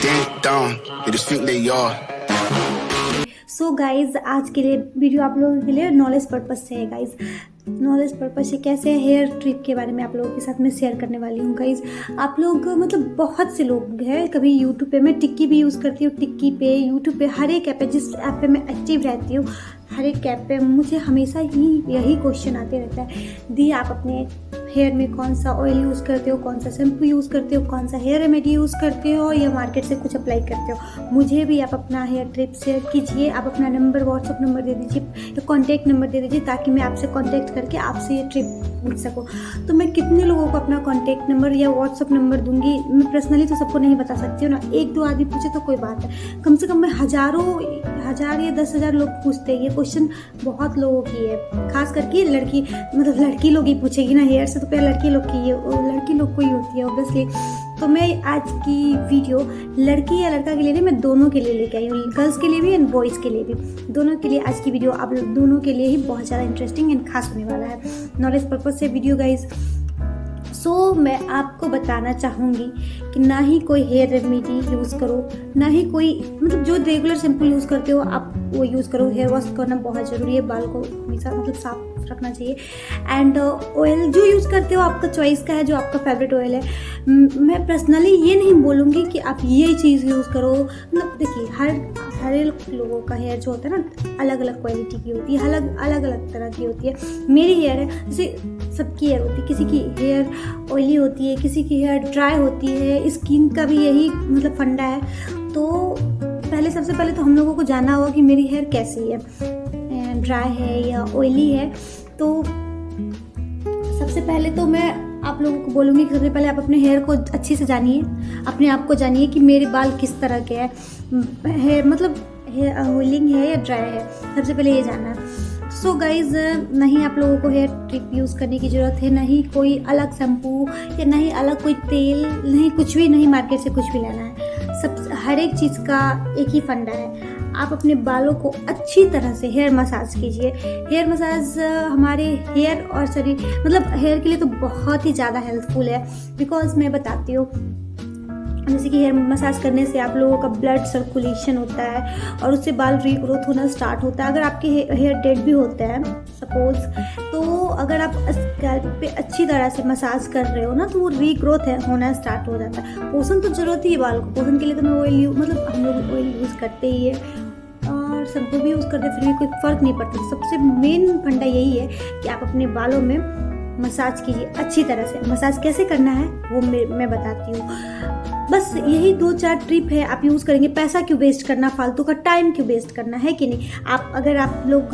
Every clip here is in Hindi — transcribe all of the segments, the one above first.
ding dong, they just think they are. So guys आज के लिए वीडियो आप लोगों के लिए नॉलेज पर्पज से है गाइज। नॉलेज पर्पज से कैसे हेयर ट्रिप के बारे में आप लोगों के साथ मैं शेयर करने वाली हूँ गाइज। आप लोग मतलब बहुत से लोग हैं, कभी यूट्यूब पे मैं टिक्की भी यूज़ करती हूँ, टिक्की पे यूट्यूब पे हर एक ऐप पे, जिस ऐप पे मैं एक्टिव रहती हूँ हर एक ऐप पे मुझे हमेशा ही यही क्वेश्चन आते रहता है, दी आप अपने हेयर में कौन सा ऑयल यूज़ करते हो, कौन सा शैम्पू यूज़ करते हो, कौन सा हेयर रेमेडी यूज़ करते हो या मार्केट से कुछ अप्लाई करते हो। मुझे भी आप अपना हेयर ट्रिप शेयर कीजिए, आप अपना नंबर व्हाट्सअप नंबर दे दीजिए या कॉन्टैक्ट नंबर दे दीजिए ताकि मैं आपसे कॉन्टैक्ट करके आपसे ये ट्रिप पूछ सकूँ। तो मैं कितने लोगों को अपना कॉन्टैक्ट नंबर या व्हाट्सअप नंबर दूंगी, मैं पर्सनली तो सबको नहीं बता सकती हूँ ना, एक दो आदमी पूछे तो कोई बात है, कम से कम मैं हज़ार या 10,000 लोग पूछते हैं। ये क्वेश्चन बहुत लोगों की है, खास करके लड़की, मतलब लड़की लोग ही पूछेगी ना, हेयर से तो पहले लड़की लोग की लड़की लोग को ही होती है ऑब्वियसली। तो मैं आज की वीडियो लड़की या लड़का के लिए नहीं, मैं दोनों के लिए लेके आई हूँ, गर्ल्स के लिए भी एंड बॉयज़ के लिए भी, दोनों के लिए आज की वीडियो आप दोनों के लिए ही बहुत ज़्यादा इंटरेस्टिंग एंड खास होने वाला है, नॉलेज पर्पज से वीडियो गाइज। सो मैं आपको बताना चाहूँगी कि ना ही कोई हेयर रेमेडी यूज़ करो, ना ही कोई मतलब जो रेगुलर शैम्पू यूज़ करते हो आप वो यूज़ करो। हेयर वॉश करना बहुत ज़रूरी है, बाल को हमेशा मतलब साफ रखना चाहिए। एंड ऑयल जो यूज़ करते हो आपका चॉइस का है, जो आपका फेवरेट ऑयल है। मैं पर्सनली ये नहीं बोलूँगी कि आप ये चीज़ यूज़ करो, मतलब देखिए हर एक लोगों का हेयर जो होता है ना अलग अलग क्वालिटी की होती है, अलग अलग तरह की होती है। मेरी हेयर है जैसे सबकी हेयर होती है, किसी की हेयर ऑयली होती है, किसी की हेयर ड्राई होती है, स्किन का भी यही मतलब फंडा है। तो सबसे पहले तो हम लोगों को जानना होगा कि मेरी हेयर कैसी है, ड्राई है या ऑयली है। तो सबसे पहले तो मैं आप लोगों को बोलूँगी कि सबसे पहले आप अपने हेयर को अच्छे से जानिए, अपने आप को जानिए कि मेरे बाल किस तरह के हैं, हेयर मतलब हेयर ऑयलिंग है या ड्राई है, सबसे पहले ये जानना है। सो गाइज नहीं आप लोगों को हेयर ट्रिप यूज़ करने की ज़रूरत है, नहीं कोई अलग शैम्पू या नहीं अलग कोई तेल, नहीं कुछ भी, नहीं मार्केट से कुछ भी लेना है। हर एक चीज़ का एक ही फंडा है, आप अपने बालों को अच्छी तरह से हेयर मसाज कीजिए। हेयर मसाज हमारे हेयर और शरीर मतलब हेयर के लिए तो बहुत ही ज़्यादा हेल्पफुल है, बिकॉज मैं बताती हूँ जैसे कि हेयर मसाज करने से आप लोगों का ब्लड सर्कुलेशन होता है और उससे बाल रीग्रोथ होना स्टार्ट होता है। अगर आपके हेयर डेड भी होते हैं सपोज, तो अगर आप स्कैल्प पे अच्छी तरह से मसाज कर रहे हो ना तो वो रीग्रोथ होना स्टार्ट हो जाता है। पोषण तो जरूरत ही है बाल को, पोषण के लिए तो मैं ऑयल मतलब हम लोग ऑयल यूज़ करते ही है और शैम्पू भी यूज़ करते, फिर भी कोई फ़र्क नहीं पड़ता। सबसे मेन फंडा यही है कि आप अपने बालों में मसाज कीजिए अच्छी तरह से। मसाज कैसे करना है वो मैं बताती हूँ। बस यही 2-4 ट्रिप है, आप यूज़ करेंगे। पैसा क्यों वेस्ट करना, फालतू का टाइम क्यों वेस्ट करना है कि नहीं। अगर आप लोग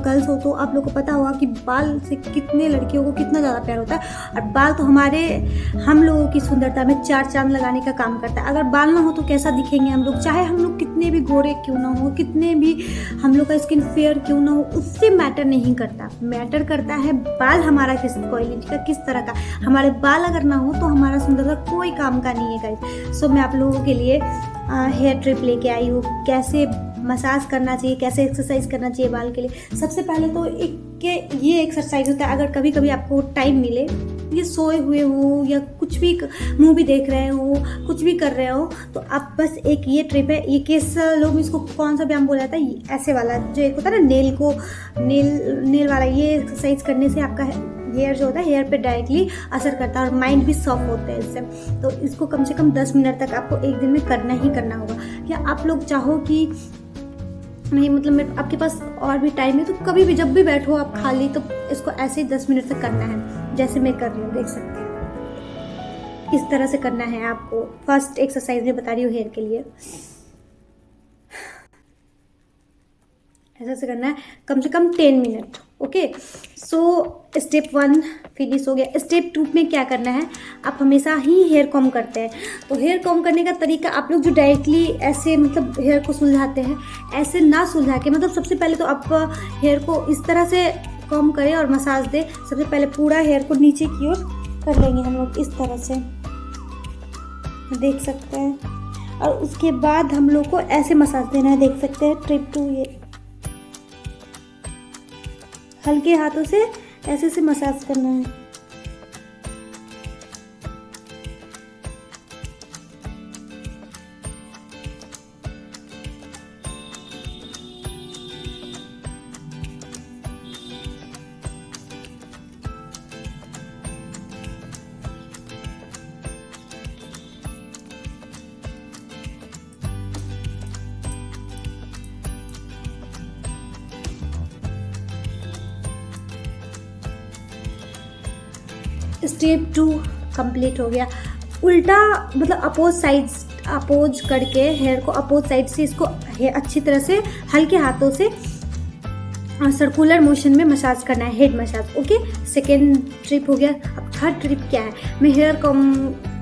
गर्ल्स हो तो आप लोग को पता होगा कि बाल से कितने लड़कियों को कितना ज़्यादा प्यार होता है, और बाल तो हम लोगों की सुंदरता में 4 चांद लगाने का काम करता है। अगर बाल ना हो तो कैसा दिखेंगे हम लोग, चाहे हम लोग कितने भी गोरे क्यों ना हो, कितने भी हम लोग का स्किन फेयर क्यों ना हो, उससे मैटर नहीं करता। मैटर करता है बाल हमारा किस क्वालिटी का, किस तरह का। हमारे बाल अगर ना हो तो हमारा सुंदरता कोई काम का नहीं है गाइस। सो मैं आप लोगों के लिए हेयर ट्रिप लेके आई हूँ, कैसे मसाज करना चाहिए, कैसे एक्सरसाइज करना चाहिए बाल के लिए। सबसे पहले तो ये एक्सरसाइज होता है, अगर कभी कभी आपको टाइम मिले, ये सोए हुए हो या कुछ भी मूवी देख रहे हो, कुछ भी कर रहे हो, तो आप बस एक ये ट्रिप है, ये केस लोग इसको कौन सा व्यायाम बोला जाता है, ऐसे वाला जो एक होता है ना नेल वाला, ये एक्सरसाइज करने से आपका हेयर जो होता है हेयर पे डायरेक्टली असर करता है और माइंड भी सॉफ्ट होता है इससे। तो इसको कम से कम 10 मिनट तक आपको एक दिन में करना ही करना होगा। या आप लोग चाहो कि नहीं मतलब आपके पास और भी टाइम है तो कभी भी जब भी बैठो आप खाली, तो इसको ऐसे ही 10 मिनट तक करना है, जैसे मैं कर रही हूँ देख सकते हैं। इस तरह से करना है आपको। फर्स्ट एक्सरसाइज में बता रही हूँ हेयर के लिए, ऐसा से करना है कम से कम 10 minute. Okay, so step 1 finish हो गया। स्टेप 2 में क्या करना है, आप हमेशा ही हेयर कॉम्ब करते हैं, तो हेयर कॉम्ब करने का तरीका आप लोग जो डायरेक्टली ऐसे मतलब हेयर को सुलझाते हैं, ऐसे ना सुलझा के, मतलब सबसे पहले तो आप हेयर को इस तरह से कॉम्ब करें और मसाज दें। सबसे पहले पूरा हेयर को नीचे की ओर कर लेंगे हम लोग इस तरह से, देख सकते हैं, और उसके बाद हम लोग को ऐसे मसाज देना है, देख सकते हैं। ट्रिप 2 ये हल्के हाथों से ऐसे से मसाज करना है। स्टेप 2 कंप्लीट हो गया। उल्टा मतलब अपोज करके हेयर को अपोज साइड से इसको अच्छी तरह से हल्के हाथों से सर्कुलर मोशन में मसाज करना है, head massage. Okay, second trip हो गया। अब थर्ड ट्रिप क्या है, मैं हेयर कॉम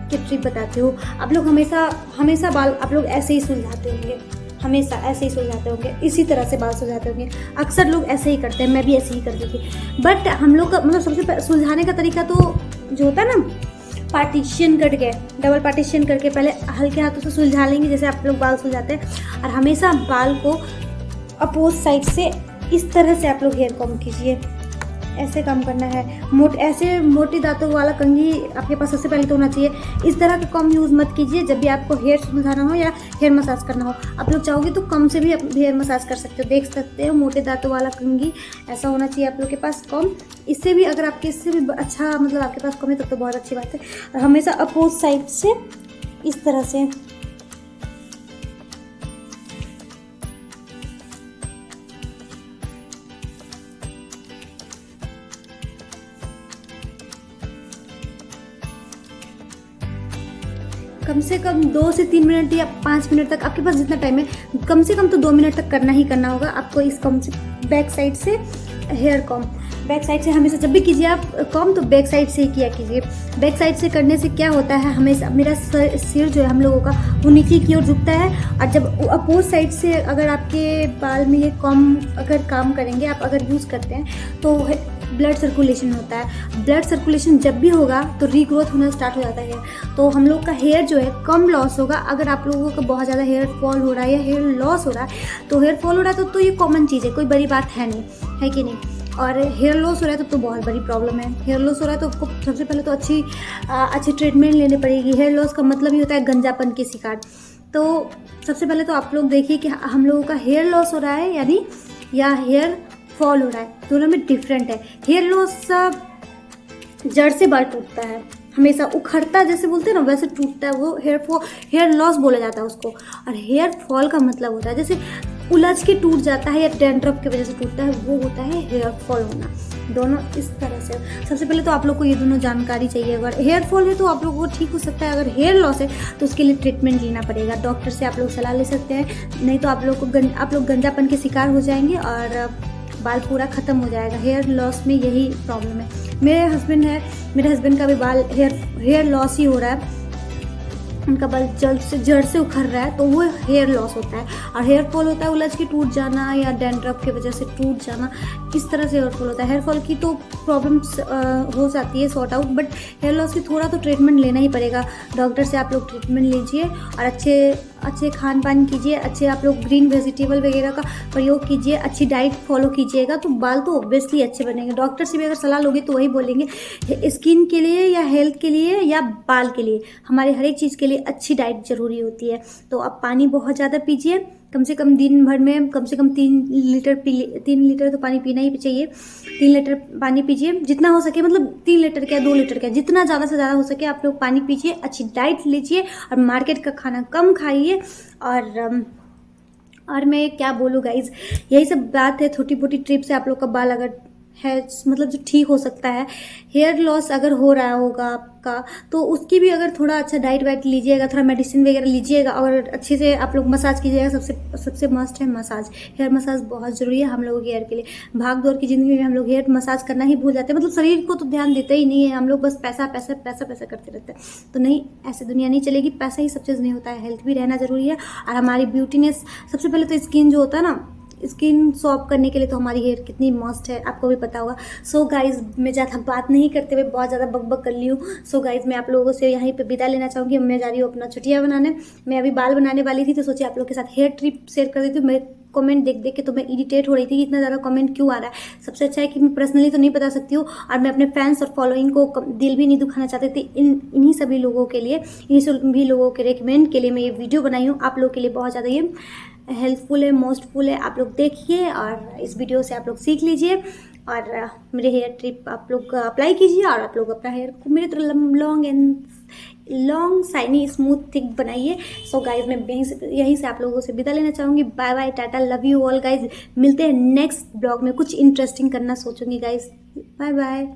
की ट्रिप बताती हूँ। आप लोग हमेशा बाल आप लोग ऐसे ही सुलझाते होंगे, हमेशा ऐसे ही सुलझाते होंगे, इसी तरह से बाल सुलझाते होंगे। अक्सर लोग ऐसे ही करते हैं, मैं भी ऐसे ही करती थी। बट हम लोग का मतलब सबसे सुलझाने का तरीका तो जो होता है ना, पार्टीशन करके, डबल पार्टीशन करके पहले हल्के हाथों से सुलझा लेंगे जैसे आप लोग बाल सुलझाते हैं। और हमेशा बाल को अपोज साइड से इस तरह से आप लोग हेयर कॉम कीजिए, ऐसे काम करना है। ऐसे मोटी दांतों वाला कंघी आपके पास सबसे पहले तो होना चाहिए। इस तरह का कॉम यूज़ मत कीजिए जब भी आपको हेयर सुलझाना हो या हेयर मसाज करना हो। आप लोग चाहोगे तो कम से भी आप हेयर मसाज कर सकते हो, देख सकते हो। मोटे दांतों वाला कंघी ऐसा होना चाहिए आप लोग के पास कॉम। इससे भी अगर आपके इससे भी अच्छा मतलब आपके पास कॉम है तब तो बहुत अच्छी बात है। और हमेशा अपोज साइड से इस तरह से कम से कम 2 से 3 मिनट या 5 मिनट तक, आपके पास जितना टाइम है, कम से कम तो 2 मिनट तक करना ही करना होगा आपको। इस कॉम से बैक साइड से हेयर कॉम, बैक साइड से हमेशा जब भी कीजिए आप कॉम तो बैक साइड से ही किया कीजिए। बैक साइड से करने से क्या होता है, हमेशा मेरा सिर जो है हम लोगों का वो नीचे की ओर झुकता है। और जब अपोज साइड से अगर आपके बाल में ये कॉम अगर काम करेंगे, आप अगर यूज़ करते हैं तो ब्लड सर्कुलेशन होता है। ब्लड सर्कुलेशन जब भी होगा तो रीग्रोथ होना स्टार्ट हो जाता है। तो हम लोग का हेयर जो है कम लॉस होगा। अगर आप लोगों का बहुत ज़्यादा हेयर फॉल हो रहा है या हेयर लॉस हो रहा है, तो हेयर फॉल हो रहा है तो ये कॉमन चीज़ है, कोई बड़ी बात है नहीं, है कि नहीं। और हेयर लॉस हो रहा है तो बहुत बड़ी प्रॉब्लम है। हेयर लॉस हो रहा है तो आपको सबसे पहले तो अच्छी ट्रीटमेंट लेनी पड़ेगी। हेयर लॉस का मतलब ही होता है गंजापन के शिकार। तो सबसे पहले तो आप लोग देखिए कि हम लोगों का हेयर लॉस हो रहा है यानी या हेयर फॉल हो रहा है, दोनों में डिफरेंट है। हेयर लॉस जड़ से बाल टूटता है, हमेशा उखड़ता जैसे बोलते हैं ना वैसे टूटता है, वो हेयर लॉस बोला जाता है उसको। और हेयर फॉल का मतलब होता है जैसे उलझ के टूट जाता है या डैंड्रफ की वजह से टूटता है, वो होता है हेयर फॉल होना। दोनों इस तरह से। सबसे पहले तो आप लोग को ये दोनों जानकारी चाहिए। अगर हेयर फॉल है तो आप लोग को ठीक हो सकता है, अगर हेयर लॉस है तो उसके लिए ट्रीटमेंट लेना पड़ेगा, डॉक्टर से आप लोग सलाह ले सकते हैं। नहीं तो आप लोग गंजापन के शिकार हो जाएंगे और बाल पूरा ख़त्म हो जाएगा। हेयर लॉस में यही प्रॉब्लम है। मेरे हस्बैंड का भी बाल हेयर लॉस ही हो रहा है, उनका बाल जड़ से उखड़ रहा है, तो वो हेयर लॉस होता है। और हेयर फॉल होता है उलझ के टूट जाना या डैंड्रफ की वजह से टूट जाना, इस तरह से हेयर फॉल होता है। हेयर फॉल की तो प्रॉब्लम्स हो जाती है sort out, but here loss की थोड़ा तो ट्रीटमेंट लेना ही पड़ेगा। डॉक्टर से आप लोग ट्रीटमेंट लीजिए और अच्छे खान पान कीजिए, अच्छे आप लोग ग्रीन वेजिटेबल वगैरह का प्रयोग कीजिए, अच्छी डाइट फॉलो कीजिएगा तो बाल तो ऑब्वियसली अच्छे बनेंगे। डॉक्टर से भी अगर सलाह लोगे तो वही बोलेंगे स्किन के लिए या हेल्थ के लिए या बाल के लिए, हमारे हर एक चीज़ के लिए अच्छी डाइट ज़रूरी होती है। तो आप पानी बहुत ज़्यादा पीजिए, कम से कम दिन भर में कम से कम 3 लीटर तो पानी पीना ही चाहिए। 3 लीटर पानी पीजिए जितना हो सके, मतलब 3 लीटर क्या 2 लीटर क्या, जितना ज़्यादा से ज़्यादा हो सके आप लोग पानी पीजिए, अच्छी डाइट लीजिए और मार्केट का खाना कम खाइए। और मैं क्या बोलूँ गाइज, यही सब बात है। छोटी मोटी ट्रिप से आप लोग का बाल अगर है मतलब जो ठीक हो सकता है। हेयर लॉस अगर हो रहा होगा आपका तो उसकी भी अगर थोड़ा अच्छा डाइट वाइट लीजिएगा, थोड़ा मेडिसिन वगैरह लीजिएगा और अच्छे से आप लोग मसाज कीजिएगा। सबसे मस्ट है मसाज। हेयर मसाज बहुत ज़रूरी है हम लोगों की हेयर के लिए। भाग दौड़ की ज़िंदगी में हम लोग हेयर मसाज करना ही भूल जाते हैं, मतलब शरीर को तो ध्यान देते ही नहीं है हम लोग, बस पैसा पैसा पैसा पैसा करते रहते हैं। तो नहीं, ऐसे दुनिया नहीं चलेगी, पैसा ही सब चीज़ नहीं होता है, हेल्थ भी रहना ज़रूरी है। और हमारी ब्यूटीनेस, सबसे पहले तो स्किन जो होता है ना, स्किन सॉफ्ट करने के लिए तो हमारी हेयर कितनी मस्त है आपको भी पता होगा। सो गाइज, मैं ज़्यादा बात नहीं करते हुए बहुत ज़्यादा बकबक कर ली हूँ। सो गाइज, मैं आप लोगों से यहीं पे विदा लेना चाहूँगी। मैं जा रही हूँ अपना छुट्टियाँ बनाने। मैं अभी बाल बनाने वाली थी तो सोची आप लोग के साथ हेयर ट्रिप शेयर कर देती हूँ। मैं कमेंट देख के तो मैं इरिटेट हो रही थी कि इतना ज़्यादा कमेंट क्यों आ रहा है। सबसे अच्छा है कि मैं पर्सनली तो नहीं बता सकती हूँ और मैं अपने फैंस और फॉलोइंग को दिल भी नहीं दुखाना चाहती थी। इन्हीं सभी लोगों के लिए, इन्हीं सभी लोगों के रेकमेंड के लिए मैं ये वीडियो बनाई हूँ। आप लोग के लिए बहुत ज़्यादा ये हेल्पफुल है, मोस्टफुल है। आप लोग देखिए और इस वीडियो से आप लोग सीख लीजिए और मेरे हेयर ट्रिप आप लोग अप्लाई कीजिए और आप लोग अपना हेयर को मेरे तरह लॉन्ग शाइनी स्मूथ थिक बनाइए। सो गाइज, मैं यहीं से आप लोगों से विदा लेना चाहूँगी। Bye bye, tata, love you all guys. मिलते हैं नेक्स्ट ब्लॉग में, कुछ इंटरेस्टिंग करना सोचूंगी गाइज। Bye bye.